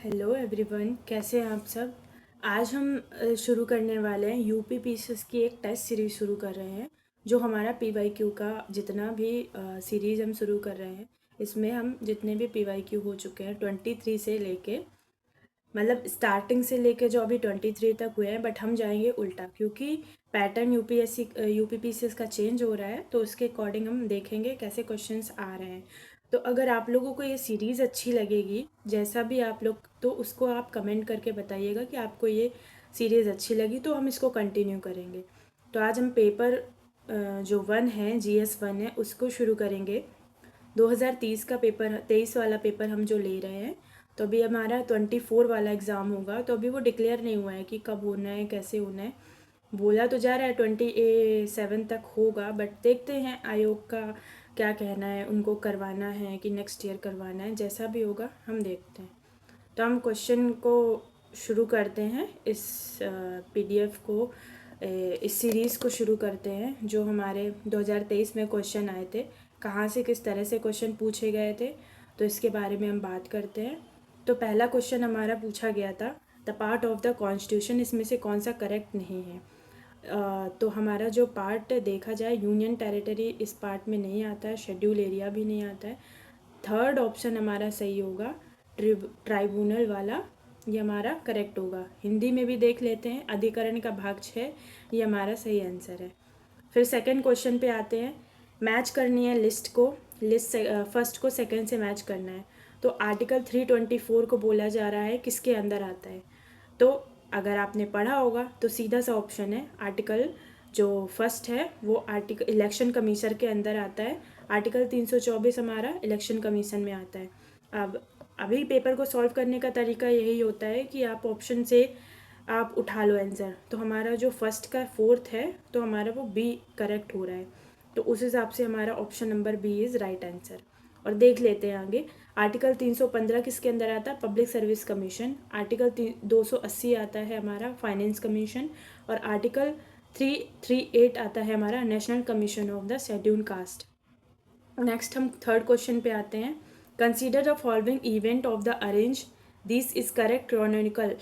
Hello everyone, कैसे हैं आप सब। आज हम शुरू करने वाले हैं यूपी पीसीएस की एक टेस्ट सीरीज़ शुरू कर रहे हैं। जो हमारा पीवाईक्यू का जितना भी सीरीज़ हम शुरू कर रहे हैं, इसमें हम जितने भी पीवाईक्यू हो चुके हैं 23 से लेके, मतलब स्टार्टिंग से लेके जो अभी 23 तक हुए हैं, बट हम जाएंगे उल्टा क्योंकि पैटर्न यूपी पीसीएस का चेंज हो रहा है। तो उसके अकॉर्डिंग हम देखेंगे कैसे क्वेश्चंस आ रहे हैं। तो अगर आप लोगों को ये सीरीज़ अच्छी लगेगी, जैसा भी आप लोग, तो उसको आप कमेंट करके बताइएगा कि आपको ये सीरीज़ अच्छी लगी, तो हम इसको कंटिन्यू करेंगे। तो आज हम पेपर जो 1 है, GS 1 है, उसको शुरू करेंगे। 2030 का पेपर, 23 वाला पेपर हम जो ले रहे हैं। तो अभी हमारा 24 वाला एग्ज़ाम होगा। तो अभी वो डिक्लेयर नहीं हुआ है कि कब होना है, कैसे होना है। बोला तो जा रहा है 27 तक होगा, बट देखते हैं आयोग का क्या कहना है, उनको करवाना है कि नेक्स्ट ईयर करवाना है। जैसा भी होगा हम देखते हैं। तो हम क्वेश्चन को शुरू करते हैं, इस PDF को, इस सीरीज़ को शुरू करते हैं। जो हमारे 2023 में क्वेश्चन आए थे, कहाँ से किस तरह से क्वेश्चन पूछे गए थे, तो इसके बारे में हम बात करते हैं। तो पहला क्वेश्चन हमारा पूछा गया था, the part of the constitution, इसमें से कौन सा करेक्ट नहीं है। तो हमारा जो पार्ट देखा जाए, यूनियन टेरिटरी इस पार्ट में नहीं आता है, शेड्यूल एरिया भी नहीं आता है। थर्ड ऑप्शन हमारा सही होगा, ट्राइब्यूनल वाला, ये हमारा करेक्ट होगा। हिंदी में भी देख लेते हैं, अधिकरण का भाग 6, ये हमारा सही आंसर है। फिर सेकंड क्वेश्चन पे आते हैं। मैच करनी है लिस्ट को, लिस्ट फर्स्ट को सेकंड से मैच करना है। तो आर्टिकल 324 को बोला जा रहा है किसके अंदर आता है। तो अगर आपने पढ़ा होगा तो सीधा सा ऑप्शन है, आर्टिकल जो फर्स्ट है वो आर्टिकल इलेक्शन कमीशन के अंदर आता है। आर्टिकल 324 हमारा इलेक्शन कमीशन में आता है। अब अभी पेपर को सॉल्व करने का तरीका यही होता है कि आप ऑप्शन से आप उठा लो आंसर। तो हमारा जो फर्स्ट का फोर्थ है, तो हमारा वो बी करेक्ट हो रहा है। तो उस हिसाब से हमारा option number B is right answer. और देख लेते हैं आगे। आर्टिकल 315 किसके अंदर आता है, पब्लिक सर्विस कमीशन। आर्टिकल 280 आता है हमारा फाइनेंस कमीशन। और आर्टिकल 338 आता है हमारा national commission of the schedule caste. Next हम थर्ड क्वेश्चन पे आते हैं। Consider the following event of the arrange, this is correct chronological.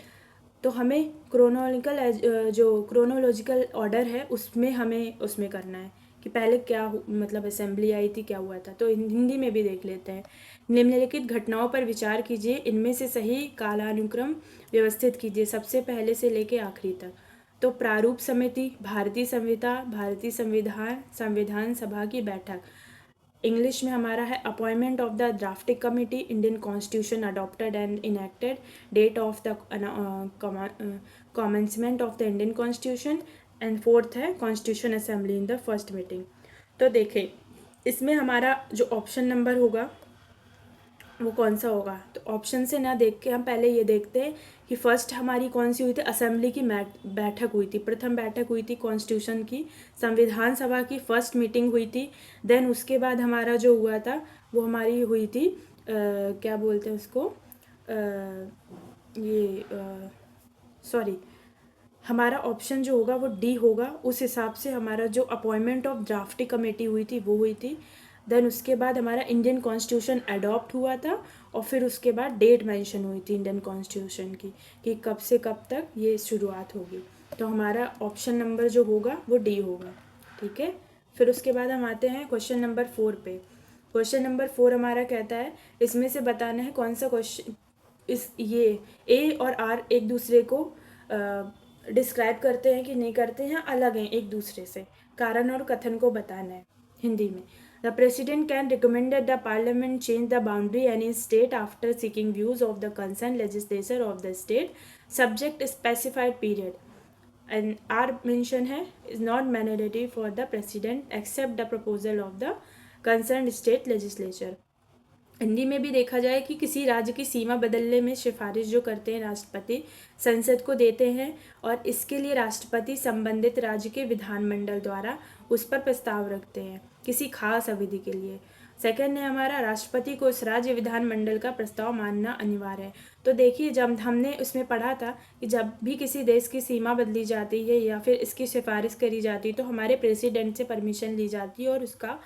तो हमें क्रोनोलॉजिकल, जो क्रोनोलॉजिकल ऑर्डर है उसमें हमें उसमें करना है कि पहले क्या मतलब असेंबली आई थी, क्या हुआ था। तो हिंदी में भी देख लेते हैं। निम्नलिखित घटनाओं पर विचार कीजिए, इनमें से सही कालानुक्रम व्यवस्थित कीजिए, सबसे पहले से लेके आखिरी तक। तो प्रारूप समिति, भारतीय संविधा, भारतीय संविधान, संविधान सभा की बैठक। इंग्लिश में हमारा है appointment of the drafting committee, Indian constitution adopted and enacted, date of the commencement of the Indian constitution, and fourth है constitution assembly in the first meeting. तो देखें, इसमें हमारा जो ऑप्शन नंबर होगा वो कौन सा होगा। तो ऑप्शन से ना देख के हम पहले ये देखते हैं कि फर्स्ट हमारी कौन सी हुई थी, असेंबली की बैठक हुई थी, प्रथम बैठक हुई थी कॉन्स्टिट्यूशन की। संविधान सभा की फर्स्ट मीटिंग हुई थी। देन उसके बाद हमारा जो हुआ था वो हमारी हुई थी क्या बोलते हैं उसको, ये सॉरी, हमारा ऑप्शन जो होगा वो डी होगा। उस हिसाब से हमारा जो अपॉइंटमेंट ऑफ ड्राफ्टिंग कमेटी हुई थी वो हुई थी। देन उसके बाद हमारा इंडियन कॉन्स्टिट्यूशन अडॉप्ट हुआ था। और फिर उसके बाद डेट मेंशन हुई थी इंडियन कॉन्स्टिट्यूशन की कि कब से कब तक ये शुरुआत होगी। तो हमारा ऑप्शन नंबर जो होगा वो डी होगा। ठीक है। फिर उसके बाद हम आते हैं क्वेश्चन नंबर 4 पे। क्वेश्चन नंबर 4 हमारा कहता है, इसमें से बताना है कौन सा क्वेश्चन, इस ये ए और आर एक दूसरे को डिस्क्राइब करते हैं कि नहीं करते हैं, अलग हैं एक दूसरे से। कारण और कथन को बताना है हिंदी में। The president can recommend that the parliament change the boundary any state after seeking views of the concern legislature of the state subject specified period. And are mention है, is not mandatory for the president except the proposal of the concern state legislature. Hindi में भी देखा जाए कि किसी राज्य की सीमा बदलने में सिफारिश जो करते हैं राष्ट्रपति, संसद को देते हैं, और इसके लिए राष्ट्रपति संबंधित राज्य के विधानमंडल द्वारा उस पर प्रस्ताव रखते हैं किसी खास अवधि के लिए। सेकंड है हमारा, राष्ट्रपति को उस राज्य विधानमंडल का प्रस्ताव मानना अनिवार्य है। तो देखिए, जब हमने उसमें पढ़ा था कि जब भी किसी देश की सीमा बदली जाती है या फिर इसकी सिफारिश करी जाती है तो हमारे प्रेसिडेंट से परमिशन ली जाती है, और उसका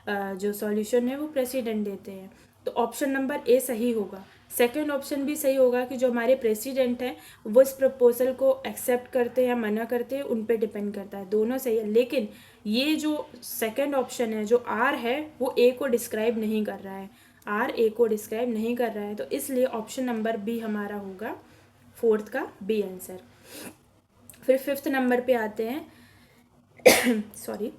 जो सॉल्यूशन है वो प्रेसिडेंट देते हैं। तो ऑप्शन नंबर ए सही होगा। सेकंड ऑप्शन भी सही होगा कि जो हमारे प्रेसिडेंट हैं वो इस प्रपोजल को एक्सेप्ट करते हैं या मना करते हैं, उन पे डिपेंड करता है। दोनों सही है, लेकिन ये जो सेकंड ऑप्शन है जो आर है वो ए को डिस्क्राइब नहीं कर रहा है, आर ए को डिस्क्राइब नहीं कर रहा है, तो इसलिए ऑप्शन नंबर बी हमारा होगा फोर्थ का बी आंसर। फिर फिफ्थ नंबर पे आते हैं sorry,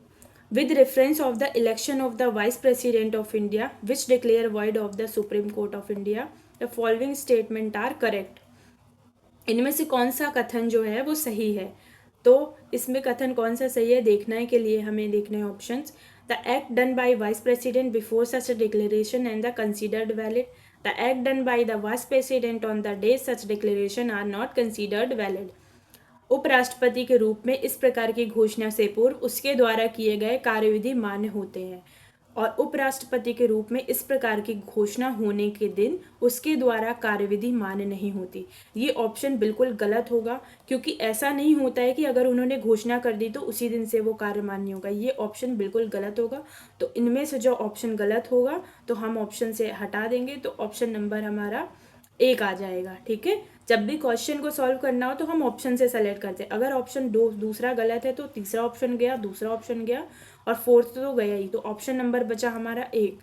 with reference of the election of the vice president of India which declare void of the Supreme Court of India, the following statement are correct। इनमें से कौन सा कथन जो है वो सही है? तो इसमें कथन कौन सा सही है देखने के लिए हमें देखने हैं options. The act done by vice president before such declaration and the considered valid. The act done by the vice president on the day such declaration are not considered valid. उपराष्ट्रपति के रूप में इस प्रकार की घोषणा से पूर्व उसके द्वारा किए गए कार्यविधि मान्य होते हैं, और उपराष्ट्रपति के रूप में इस प्रकार की घोषणा होने के दिन उसके द्वारा कार्यविधि मान्य नहीं होती। ये ऑप्शन बिल्कुल गलत होगा, क्योंकि ऐसा नहीं होता है कि अगर उन्होंने घोषणा कर दी तो उसी दिन से वो कार्य मान्य होगा। ये ऑप्शन बिल्कुल गलत होगा। तो इनमें से जो ऑप्शन गलत होगा तो हम ऑप्शन से हटा देंगे, तो ऑप्शन नंबर हमारा एक आ जाएगा। ठीक है, जब भी क्वेश्चन को सॉल्व करना हो तो हम ऑप्शन से सेलेक्ट करते हैं। अगर ऑप्शन दूसरा गलत है तो तीसरा ऑप्शन गया, दूसरा ऑप्शन गया, और फोर्थ तो गया ही, तो ऑप्शन नंबर बचा हमारा एक।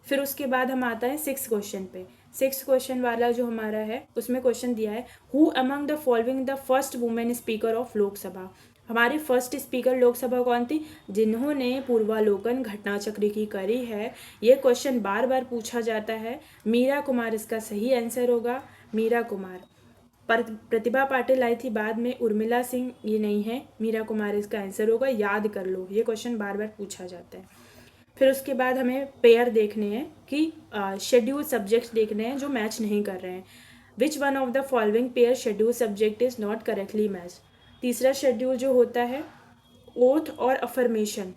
फिर उसके बाद हम आता है सिक्स क्वेश्चन पे। सिक्स क्वेश्चन वाला जो हमारा है उसमें क्वेश्चन दिया है, who among the following the first women speaker of Lok Sabha. हमारी फर्स्ट स्पीकर लोकसभा कौन थी, जिन्होंने पूर्वालोकन घटना चक्र की करी है। ये क्वेश्चन बार बार पूछा जाता है। मीरा कुमार इसका सही आंसर होगा, मीरा कुमार। पर प्रतिभा पाटिल आई थी बाद में, उर्मिला सिंह ये नहीं है, मीरा कुमार इसका आंसर होगा। याद कर लो, ये क्वेश्चन बार बार पूछा जाता है। फिर उसके बाद हमें पेयर देखने हैं कि शेड्यूल सब्जेक्ट्स देखने हैं जो मैच नहीं कर रहे हैं। विच one of the following pair schedule subject is not correctly match. तीसरा शेड्यूल जो होता है ओथ और अफर्मेशन।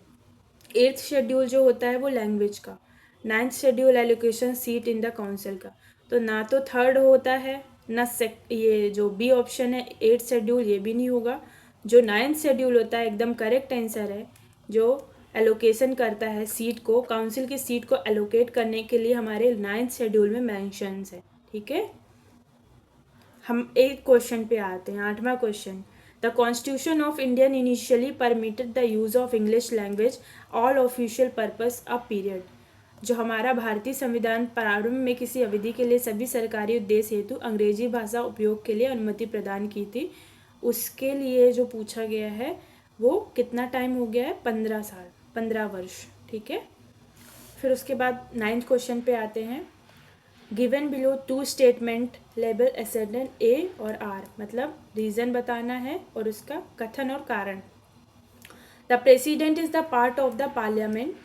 एट्थ शेड्यूल जो होता है वो लैंग्वेज का। Ninth schedule allocation seat in the council का। तो ना तो थर्ड होता है ना ये जो बी ऑप्शन है एट्थ शेड्यूल, ये भी नहीं होगा। जो नाइन्थ शेड्यूल होता है एकदम करेक्ट आंसर है, जो एलोकेशन करता है सीट को, काउंसिल की सीट को एलोकेट करने के लिए हमारे नाइन्थ शेड्यूल में मैंशंस है। ठीक है, हम एक क्वेश्चन पे आते हैं, आठवां question. The constitution of Indian initially permitted the use of English language all official purpose a period. जो हमारा भारतीय संविधान प्रारंभ में किसी अवधि के लिए सभी सरकारी उद्देश्य हेतु अंग्रेजी भाषा उपयोग के लिए अनुमति प्रदान की थी, उसके लिए जो पूछा गया है वो कितना टाइम हो गया है, 15 साल, 15 वर्ष। ठीक है, फिर उसके बाद नाइन्थ क्वेश्चन पे आते हैं। Given below two statement label एसेंडेंट ए और आर, मतलब रीजन बताना है और उसका कथन और कारण। The president is the part of the parliament.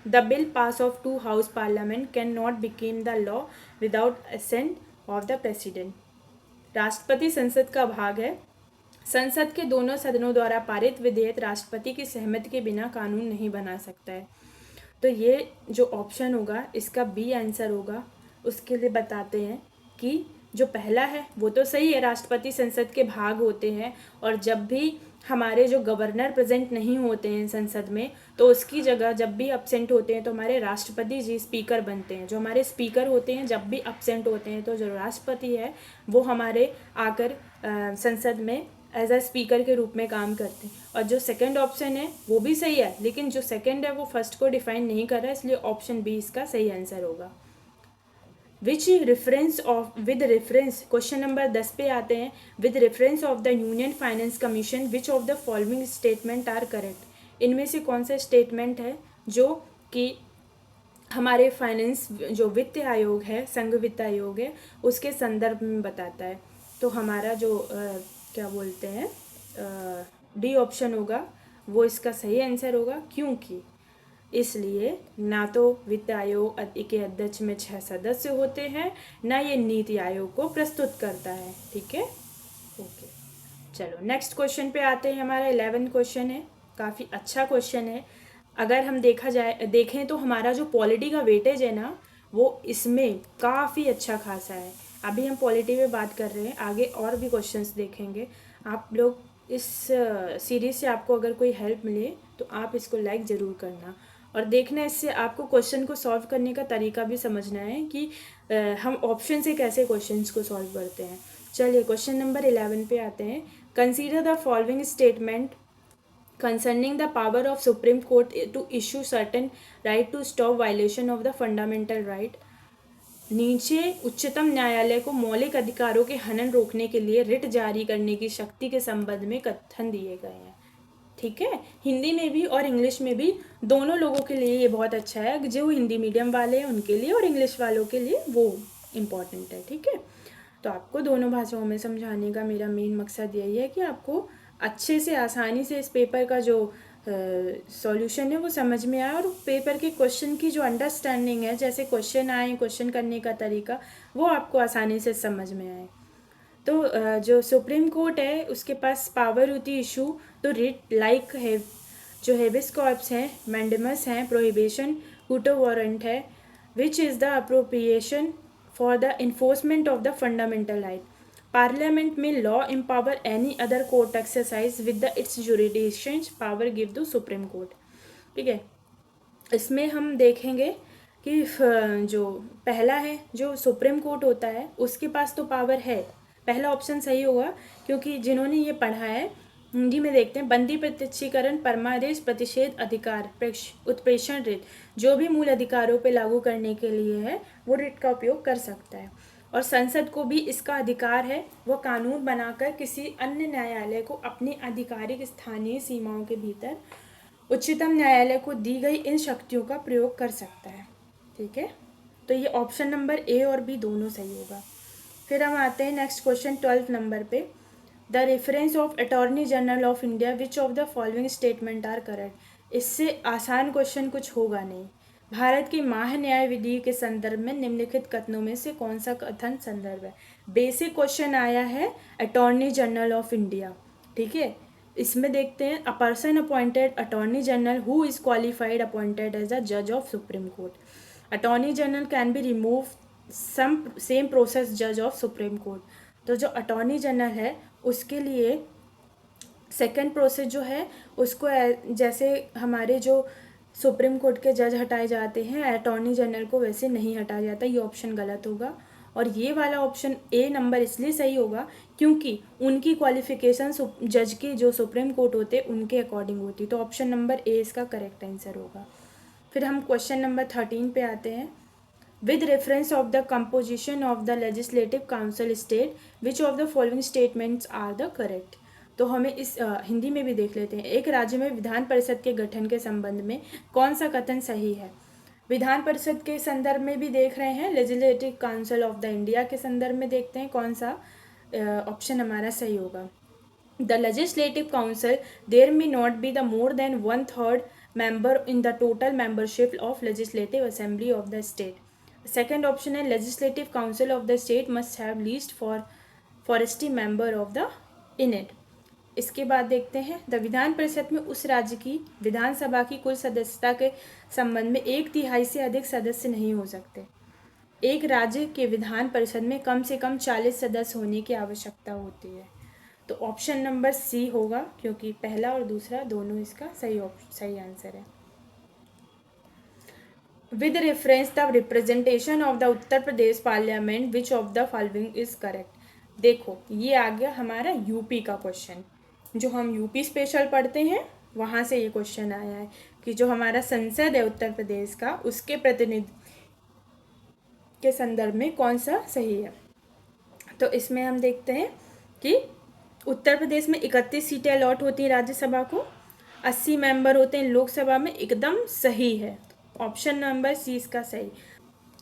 The bill pass of two house parliament can not became the law without assent of the president. राष्ट्रपति संसद का भाग है। संसद के दोनों सदनों द्वारा पारित विधेयक राष्ट्रपति की सहमति के बिना कानून नहीं बना सकता है। तो ये जो ऑप्शन होगा इसका बी आंसर होगा। उसके लिए बताते हैं कि जो पहला है वो तो सही है, राष्ट्रपति संसद के भाग होते हैं, और जब भी हमारे जो गवर्नर प्रेजेंट नहीं होते हैं संसद में तो उसकी जगह जब भी अब्सेंट होते हैं तो हमारे राष्ट्रपति जी स्पीकर बनते हैं। जो हमारे स्पीकर होते हैं जब भी अब्सेंट होते हैं तो जो राष्ट्रपति है वो हमारे आकर संसद में एज अ स्पीकर के रूप में काम करते हैं। और जो सेकंड ऑप्शन है वो भी सही है, लेकिन जो सेकंड है वो फर्स्ट को डिफाइन नहीं कर रहा है, इसलिए ऑप्शन बी इसका सही आंसर होगा। Which reference of with reference, question number 10 पे आते हैं। With reference of the union finance commission which of the following statement are correct. इनमें से कौन सा स्टेटमेंट है जो कि हमारे फाइनेंस जो वित्त आयोग है, संघ वित्त आयोग है, उसके संदर्भ में बताता है। तो हमारा जो क्या बोलते हैं डी ऑप्शन होगा वो इसका सही आंसर होगा, क्योंकि इसलिए ना तो वित्त आयोग के अध्यक्ष में 6 सदस्य होते हैं, ना ये नीति आयोग को प्रस्तुत करता है। ठीक है, ओके, चलो नेक्स्ट क्वेश्चन पे आते हैं। हमारा 11 क्वेश्चन है, काफ़ी अच्छा क्वेश्चन है। अगर हम देखें तो हमारा जो पॉलिटी का वेटेज है ना वो इसमें काफ़ी अच्छा खासा है। अभी हम पॉलिटी पे बात कर रहे हैं, आगे और भी क्वेश्चंस देखेंगे। आप लोग इस सीरीज़ से आपको अगर कोई हेल्प मिले तो आप इसको लाइक ज़रूर करना। और देखना इससे आपको क्वेश्चन को सॉल्व करने का तरीका भी समझना है कि हम ऑप्शन से कैसे क्वेश्चंस को सॉल्व करते हैं। चलिए क्वेश्चन नंबर 11 पे आते हैं। Consider the following statement concerning the power of Supreme Court to issue certain right to stop violation of the fundamental right। नीचे उच्चतम न्यायालय को मौलिक अधिकारों के हनन रोकने के लिए रिट जारी करने की शक्ति के संबंध में कथन दिए गए हैं। ठीक है, हिंदी में भी और इंग्लिश में भी दोनों लोगों के लिए ये बहुत अच्छा है, जो हिंदी मीडियम वाले हैं उनके लिए और इंग्लिश वालों के लिए वो इम्पॉर्टेंट है। ठीक है, तो आपको दोनों भाषाओं में समझाने का मेरा मेन मकसद यही है कि आपको अच्छे से आसानी से इस पेपर का जो सॉल्यूशन है वो समझ में आए और पेपर के क्वेश्चन की जो अंडरस्टैंडिंग है, जैसे क्वेश्चन आए, क्वेश्चन करने का तरीका, वो आपको आसानी से समझ में आए। तो जो सुप्रीम कोर्ट है उसके पास पावर होती इशू तो रिट लाइक है, जो हेबिस कॉर्प्स हैं, मैंडेमस हैं, प्रोहिबिशन, कुटो वारंट है, which is the appropriation for the enforcement of the fundamental right. Parliament में law empower any other court exercise with the its jurisdictions power give the supreme court. ठीक है, इसमें हम देखेंगे कि जो पहला है जो सुप्रीम कोर्ट होता है उसके पास तो पावर है, पहला ऑप्शन सही होगा क्योंकि जिन्होंने ये पढ़ा है हिंदी में देखते हैं। बंदी प्रत्यक्षीकरण, परमादेश, प्रतिषेध अधिकार, उत्प्रेषण रिट, जो भी मूल अधिकारों पे लागू करने के लिए है वो रिट का उपयोग कर सकता है। और संसद को भी इसका अधिकार है, वह कानून बनाकर किसी अन्य न्यायालय को अपनी आधिकारिक स्थानीय सीमाओं के भीतर उच्चतम न्यायालय को दी गई इन शक्तियों का प्रयोग कर सकता है। ठीक है, तो ये ऑप्शन नंबर ए और बी दोनों सही होगा। फिर हम आते हैं नेक्स्ट क्वेश्चन 12 नंबर पे। The reference of attorney general of India which of the following statement are correct. इससे आसान क्वेश्चन कुछ होगा नहीं। भारत की माह न्याय विधि के संदर्भ में निम्नलिखित कथनों में से कौन सा कथन संदर्भ है। बेसिक क्वेश्चन आया है अटॉर्नी जनरल ऑफ इंडिया। ठीक है, इसमें देखते हैं, a person appointed attorney general who is qualified appointed as a जज of supreme court. Attorney general can be remove some same process जज ऑफ सुप्रीम कोर्ट। तो जो अटॉर्नी जनरल है उसके लिए सेकंड प्रोसेस जो है उसको जैसे हमारे जो सुप्रीम कोर्ट के जज हटाए जाते हैं अटॉर्नी जनरल को वैसे नहीं हटाया जाता। ये ऑप्शन गलत होगा और ये वाला ऑप्शन ए नंबर इसलिए सही होगा क्योंकि उनकी क्वालिफिकेशन जज के जो सुप्रीम कोर्ट होते उनके अकॉर्डिंग होती। तो ऑप्शन नंबर ए इसका करेक्ट आंसर होगा। फिर हम क्वेश्चन नंबर 13 पे आते हैं। With reference of the composition of the legislative council state which of the following statements are the correct. तो हमें इस हिंदी में भी देख लेते हैं। एक राज्य में विधान परिषद के गठन के संबंध में कौन सा कथन सही है। विधान परिषद के संदर्भ में भी देख रहे हैं, legislative council of the India के संदर्भ में देखते हैं कौन सा ऑप्शन हमारा सही होगा। The legislative council there may not be the more than 1/3 member in the total membership of legislative assembly of the state। Second option है legislative council of the state must have least forty member of the in it. इसके बाद देखते हैं the Vidhan Parishad में उस राज्य की विधानसभा की कुल सदस्यता के संबंध में 1/3 से अधिक सदस्य नहीं हो सकते। एक राज्य के विधान परिषद में कम से कम 40 सदस्य होने की आवश्यकता होती है। तो ऑप्शन नंबर सी होगा क्योंकि पहला और दूसरा दोनों इसका सही आंसर है। With reference the representation of the Uttar Pradesh parliament which of the following is correct. देखो ये आ गया हमारा यूपी का क्वेश्चन, जो हम यूपी स्पेशल पढ़ते हैं वहाँ से ये क्वेश्चन आया है कि जो हमारा संसद है उत्तर प्रदेश का उसके प्रतिनिधि के संदर्भ में कौन सा सही है। तो इसमें हम देखते हैं कि उत्तर प्रदेश में 31 सीटें अलॉट होती हैं राज्यसभा को, 80 मेंबर होते हैं लोकसभा में, एकदम सही है। ऑप्शन नंबर सी इसका सही।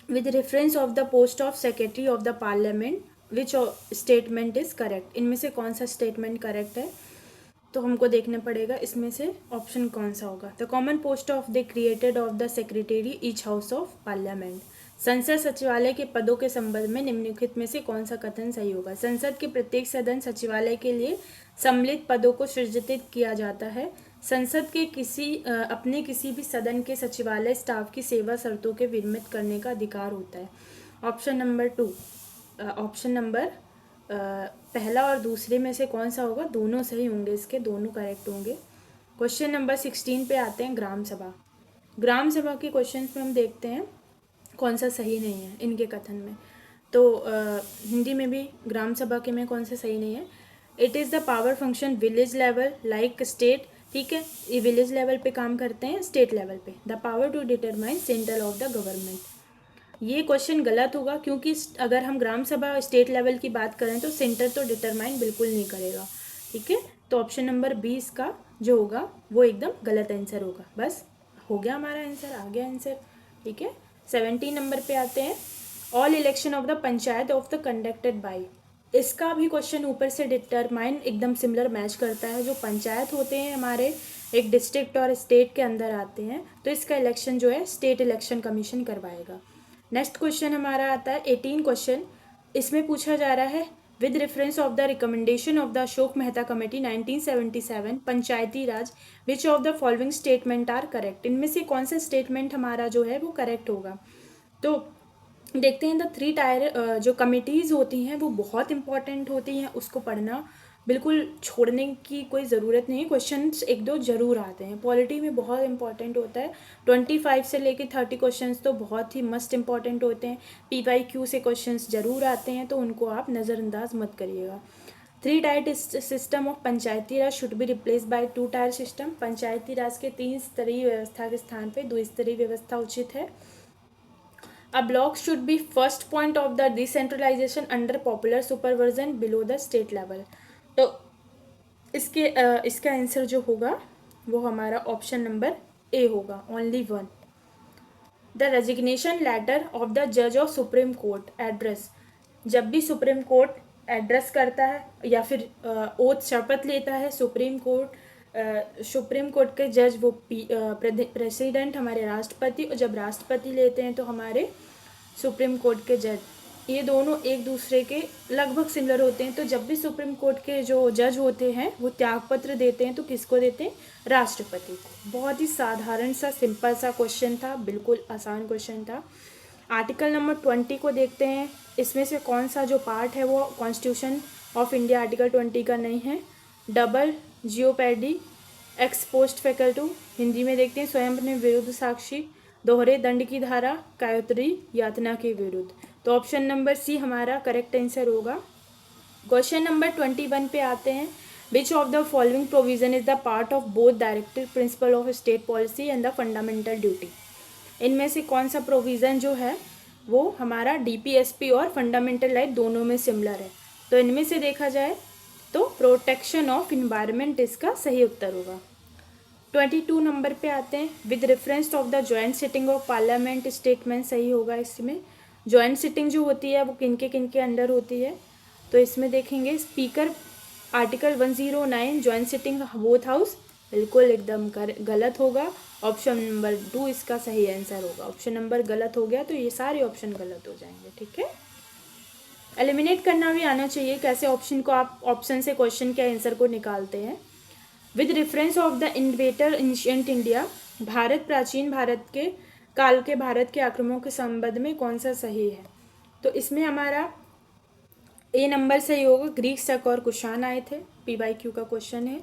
With reference of the post of secretary of the parliament which statement is correct. इनमें से कौन सा स्टेटमेंट करेक्ट है तो हमको देखना पड़ेगा इसमें से ऑप्शन कौन सा होगा। The common post of the created of the secretary each house of parliament. संसद सचिवालय के पदों के संबंध में निम्नलिखित में से कौन सा कथन सही होगा। संसद के प्रत्येक सदन सचिवालय के लिए सम्मिलित पदों को सृजित किया जाता है। संसद के अपने किसी भी सदन के सचिवालय स्टाफ की सेवा शर्तों के विनियमित करने का अधिकार होता है। ऑप्शन नंबर 2, ऑप्शन नंबर पहला और दूसरे में से कौन सा होगा। दोनों सही होंगे, इसके दोनों करेक्ट होंगे। क्वेश्चन नंबर 16 पे आते हैं ग्राम सभा। ग्राम सभा के क्वेश्चंस में हम देखते हैं कौन सा सही नहीं है इनके कथन में। तो हिंदी में भी ग्राम सभा के में कौन सा सही नहीं है। It is the power function village level like state, ठीक है, ये विलेज लेवल पे काम करते हैं, स्टेट लेवल पे the power to determine centre of the government. ये क्वेश्चन गलत होगा क्योंकि अगर हम ग्राम सभा स्टेट लेवल की बात करें तो सेंटर तो डिटरमाइन बिल्कुल नहीं करेगा, ठीक है। तो ऑप्शन नंबर 20 का जो होगा वो एकदम गलत आंसर होगा। बस हो गया हमारा आंसर, आ गया आंसर, ठीक है। 17 नंबर पे आते हैं, all election of the panchayat of the conducted by. इसका भी क्वेश्चन ऊपर से डिटरमाइन एकदम सिमिलर मैच करता है। जो पंचायत होते हैं हमारे एक डिस्ट्रिक्ट और स्टेट के अंदर आते हैं, तो इसका इलेक्शन जो है स्टेट इलेक्शन कमीशन करवाएगा। नेक्स्ट क्वेश्चन हमारा आता है 18 क्वेश्चन। इसमें पूछा जा रहा है with reference of the recommendation of the Ashok Mehta committee 1977 Panchayati Raj which of the following statement are correct. इनमें से कौन सा स्टेटमेंट हमारा जो है वो करेक्ट होगा। तो देखते हैं द 3 टायर जो कमिटीज़ होती हैं वो बहुत इंपॉर्टेंट होती हैं, उसको पढ़ना बिल्कुल छोड़ने की कोई ज़रूरत नहीं है। क्वेश्चंस एक दो ज़रूर आते हैं, पॉलिटी में बहुत इंपॉर्टेंट होता है। 25 से लेकर 30 क्वेश्चंस तो बहुत ही मस्ट इंपॉर्टेंट होते हैं। PYQ से क्वेश्चंस ज़रूर आते हैं, तो उनको आप नज़रअंदाज मत करिएगा। 3 tier system of Panchayati Raj should be replace by 2 tier system. Panchayati Raj के 3 स्तरीय व्यवस्था के स्थान पर 2 स्तरीय व्यवस्था उचित है। A block should be first point of the decentralization under popular supervision below the state level। तो इसका आंसर जो होगा वो हमारा ऑप्शन नंबर ए होगा, only 1। The resignation letter of the जज ऑफ सुप्रीम कोर्ट एड्रेस। जब भी सुप्रीम कोर्ट एड्रेस करता है या फिर ओथ शपथ लेता है सुप्रीम कोर्ट के जज वो प्रेसिडेंट हमारे राष्ट्रपति, और जब राष्ट्रपति लेते हैं तो हमारे सुप्रीम कोर्ट के जज, ये दोनों एक दूसरे के लगभग सिमिलर होते हैं। तो जब भी सुप्रीम कोर्ट के जो जज होते हैं वो त्यागपत्र देते हैं तो किसको देते हैं, राष्ट्रपति को। बहुत ही साधारण सा सिंपल सा क्वेश्चन था, बिल्कुल आसान क्वेश्चन था। आर्टिकल नंबर 20 को देखते हैं, इसमें से कौन सा जो पार्ट है वो कॉन्स्टिट्यूशन ऑफ इंडिया आर्टिकल 20 का नहीं है। डबल जियोपैडी, एक्स पोस्ट फैकल्टू, हिंदी में देखते हैं स्वयं अपने विरुद्ध साक्षी, दोहरे दंड की धारा, कायत्री यातना के विरुद्ध। तो ऑप्शन नंबर सी हमारा करेक्ट आंसर होगा। क्वेश्चन नंबर 21 पे आते हैं, विच of the following provision is the part of both directive principle of state policy and the fundamental duty. इनमें से कौन सा प्रोविज़न जो है वो हमारा DPSP और फंडामेंटल राइट दोनों में सिमिलर है। तो इनमें से देखा जाए तो प्रोटेक्शन ऑफ इन्वायरमेंट इसका सही उत्तर होगा। 22 नंबर पे आते हैं, with reference of the joint sitting of parliament statement सही होगा। इसमें जॉइंट सिटिंग जो होती है वो किन के अंडर होती है। तो इसमें देखेंगे speaker article 109 joint sitting both house, बिल्कुल एकदम गलत होगा। ऑप्शन नंबर 2 इसका सही आंसर होगा। ऑप्शन नंबर गलत हो गया तो ये सारे ऑप्शन गलत हो जाएंगे, ठीक है। एलिमिनेट करना भी आना चाहिए, कैसे ऑप्शन को आप ऑप्शन से क्वेश्चन के आंसर को निकालते हैं। With reference of the inventor ancient India, Bharat प्राचीन भारत के काल के भारत के आक्रमणों के संबंध में कौन सा सही है। तो इसमें हमारा ए नंबर सही होगा, ग्रीक, शक और कुषाण आए थे। PYQ का क्वेश्चन है।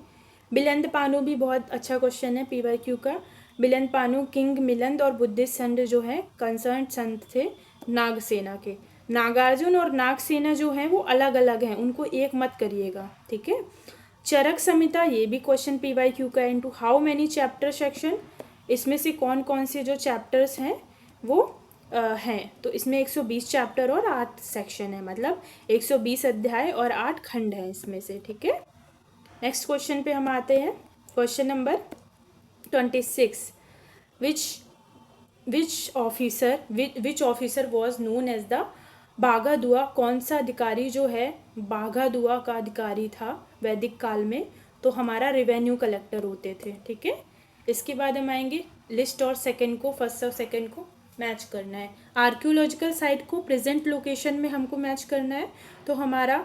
बिलंद पानु भी बहुत अच्छा क्वेश्चन है PYQ का। बिलंद पानु किंग मिलंद और बुद्धिस्ट संत जो है कंसर्न संत थे नागसेना के। नागार्जुन और नागसेना जो हैं वो अलग अलग हैं, उनको एक मत करिएगा, ठीक है। चरक संहिता, ये भी क्वेश्चन PYQ का। Into how many chapter section, इसमें से कौन कौन से जो चैप्टर्स हैं वो हैं। तो इसमें 120 चैप्टर और 8 सेक्शन है, मतलब 120 अध्याय और 8 खंड हैं इसमें से, ठीक है। नेक्स्ट क्वेश्चन पे हम आते हैं, question number 26। Which officer was known as the बाघादुआ। कौन सा अधिकारी जो है बाघादुआ का अधिकारी था वैदिक काल में। तो हमारा रेवेन्यू कलेक्टर होते थे, ठीक है। इसके बाद हम आएंगे लिस्ट और सेकंड को, फर्स्ट और सेकंड को मैच करना है। आर्कियोलॉजिकल साइट को प्रेजेंट लोकेशन में हमको मैच करना है। तो हमारा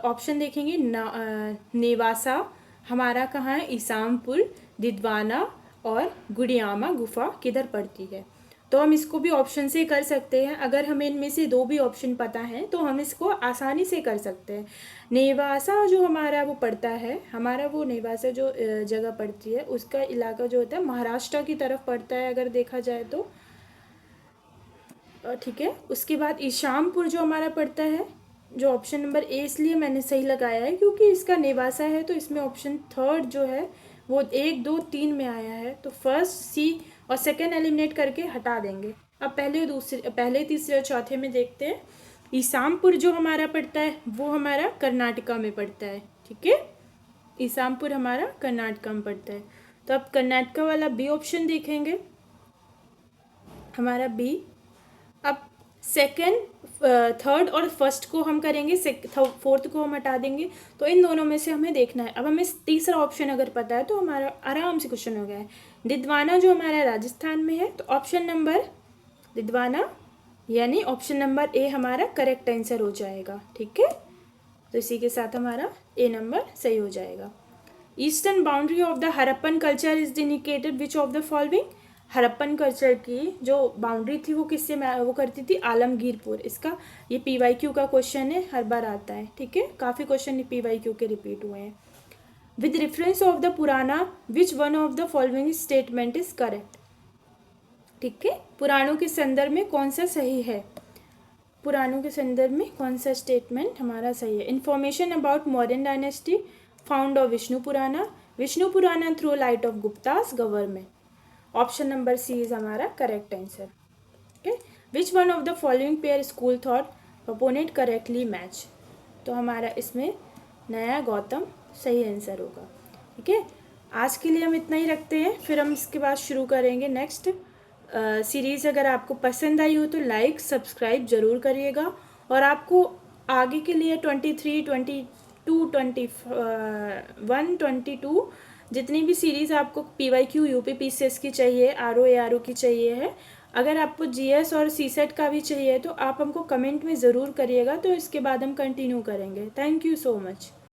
ऑप्शन देखेंगे नेवासा हमारा कहाँ है, ईसामपुर, दिद्वाना और गुड़ियामा गुफा किधर पड़ती है। तो हम इसको भी ऑप्शन से कर सकते हैं। अगर हमें इनमें से 2 भी ऑप्शन पता हैं तो हम इसको आसानी से कर सकते हैं। नेवासा जो हमारा वो पड़ता है, हमारा वो नेवासा जो जगह पड़ती है उसका इलाका जो होता है महाराष्ट्र की तरफ पड़ता है अगर देखा जाए तो। ठीक है, उसके बाद ईशामपुर जो हमारा पड़ता है, जो ऑप्शन नंबर ए इसलिए मैंने सही लगाया है क्योंकि इसका नेवासा है, तो इसमें ऑप्शन थर्ड जो है वो 1 2 3 में आया है, तो फर्स्ट सी और सेकंड एलिमिनेट करके हटा देंगे। अब पहले तीसरे और चौथे में देखते हैं। ईसामपुर जो हमारा पड़ता है वो हमारा कर्नाटका में पड़ता है। ठीक है, ईसामपुर हमारा कर्नाटका में पड़ता है। तो अब कर्नाटका वाला बी ऑप्शन देखेंगे, हमारा बी। अब सेकंड, थर्ड और फर्स्ट को हम करेंगे, फोर्थ को हम हटा देंगे, तो इन दोनों में से हमें देखना है। अब हमें तीसरा ऑप्शन अगर पता है तो हमारा आराम से क्वेश्चन हो गया है। दिद्वाना जो हमारा राजस्थान में है, तो ऑप्शन नंबर दिद्वाना यानी ऑप्शन नंबर ए हमारा करेक्ट आंसर हो जाएगा। ठीक है, तो इसी के साथ हमारा ए नंबर सही हो जाएगा। Eastern boundary of the Harappan culture is indicated which of the following. Harappan culture की जो बाउंड्री थी वो किससे वो करती थी, आलमगीरपुर। इसका ये PYQ का क्वेश्चन है, हर बार आता है। ठीक है, काफ़ी क्वेश्चन PYQ के रिपीट हुए हैं। विद रेफरेंस ऑफ द पुराना विच one of the following statement is correct. ठीक है, पुराणों के संदर्भ में कौन सा सही है, पुराणों के संदर्भ में कौन सा स्टेटमेंट हमारा सही है। Information about Mauryan dynasty found of Vishnu Purana through light of Guptas government. Option number C is हमारा correct answer. Okay, which one of the following pair school thought opponent correctly match. तो हमारा इसमें नया गौतम सही आंसर होगा। ठीक है, आज के लिए हम इतना ही रखते हैं, फिर हम इसके बाद शुरू करेंगे नेक्स्ट सीरीज़। अगर आपको पसंद आई हो तो लाइक सब्सक्राइब ज़रूर करिएगा, और आपको आगे के लिए 23, 22, 21, 22 जितनी भी सीरीज़ आपको PYQ UP PCS की चाहिए, RO ARO की चाहिए है, अगर आपको GS और CSET का भी चाहिए तो आप हमको कमेंट में ज़रूर करिएगा, तो इसके बाद हम कंटिन्यू करेंगे। Thank you so much.